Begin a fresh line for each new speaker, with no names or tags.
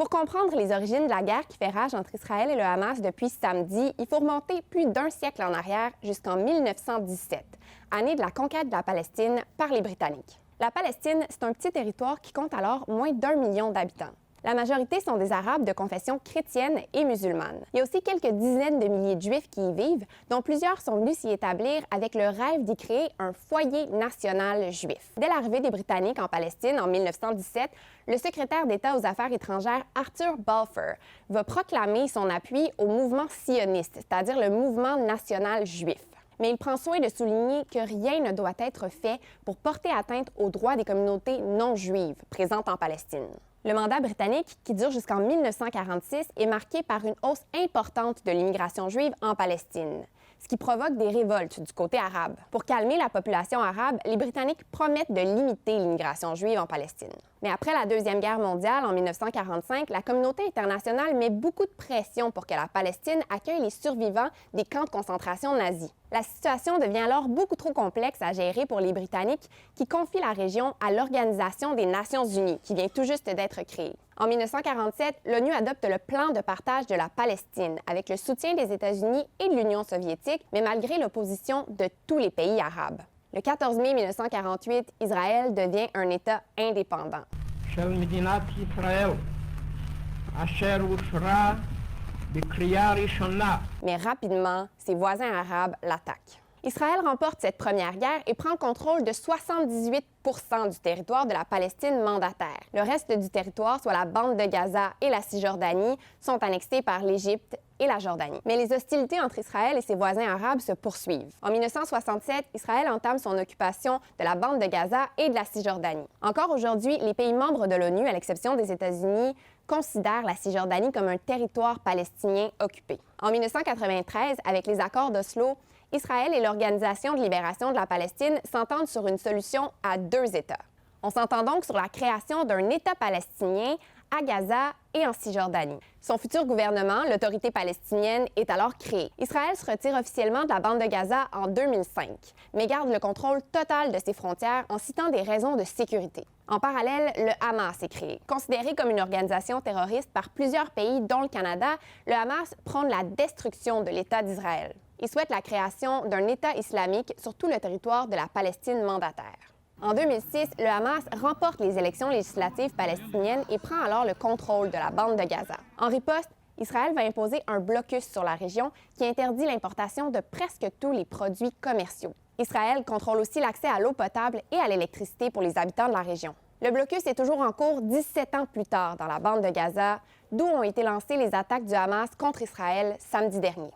Pour comprendre les origines de la guerre qui fait rage entre Israël et le Hamas depuis samedi, il faut remonter plus d'un siècle en arrière jusqu'en 1917, année de la conquête de la Palestine par les Britanniques. La Palestine, c'est un petit territoire qui compte alors moins d'1 million d'habitants. La majorité sont des Arabes de confession chrétienne et musulmane. Il y a aussi quelques dizaines de milliers de Juifs qui y vivent, dont plusieurs sont venus s'y établir avec le rêve d'y créer un foyer national juif. Dès l'arrivée des Britanniques en Palestine en 1917, le secrétaire d'État aux Affaires étrangères Arthur Balfour va proclamer son appui au mouvement sioniste, c'est-à-dire le mouvement national juif. Mais il prend soin de souligner que rien ne doit être fait pour porter atteinte aux droits des communautés non juives présentes en Palestine. Le mandat britannique, qui dure jusqu'en 1946, est marqué par une hausse importante de l'immigration juive en Palestine, ce qui provoque des révoltes du côté arabe. Pour calmer la population arabe, les Britanniques promettent de limiter l'immigration juive en Palestine. Mais après la Deuxième Guerre mondiale, en 1945, la communauté internationale met beaucoup de pression pour que la Palestine accueille les survivants des camps de concentration nazis. La situation devient alors beaucoup trop complexe à gérer pour les Britanniques qui confient la région à l'Organisation des Nations unies, qui vient tout juste d'être créée. En 1947, l'ONU adopte le plan de partage de la Palestine avec le soutien des États-Unis et de l'Union soviétique, mais malgré l'opposition de tous les pays arabes. Le 14 mai 1948, Israël devient un État indépendant. Mais rapidement, ses voisins arabes l'attaquent. Israël remporte cette première guerre et prend le contrôle de 78 du territoire de la Palestine mandataire. Le reste du territoire, soit la bande de Gaza et la Cisjordanie, sont annexés par l'Égypte et la Jordanie. Mais les hostilités entre Israël et ses voisins arabes se poursuivent. En 1967, Israël entame son occupation de la bande de Gaza et de la Cisjordanie. Encore aujourd'hui, les pays membres de l'ONU, à l'exception des États-Unis, considèrent la Cisjordanie comme un territoire palestinien occupé. En 1993, avec les accords d'Oslo, Israël et l'Organisation de libération de la Palestine s'entendent sur une solution à deux États. On s'entend donc sur la création d'un État palestinien à Gaza et en Cisjordanie. Son futur gouvernement, l'Autorité palestinienne, est alors créé. Israël se retire officiellement de la bande de Gaza en 2005, mais garde le contrôle total de ses frontières en citant des raisons de sécurité. En parallèle, le Hamas est créé. Considéré comme une organisation terroriste par plusieurs pays, dont le Canada, le Hamas prône la destruction de l'État d'Israël. Il souhaite la création d'un État islamique sur tout le territoire de la Palestine mandataire. En 2006, le Hamas remporte les élections législatives palestiniennes et prend alors le contrôle de la bande de Gaza. En riposte, Israël va imposer un blocus sur la région qui interdit l'importation de presque tous les produits commerciaux. Israël contrôle aussi l'accès à l'eau potable et à l'électricité pour les habitants de la région. Le blocus est toujours en cours 17 ans plus tard dans la bande de Gaza, d'où ont été lancées les attaques du Hamas contre Israël samedi dernier.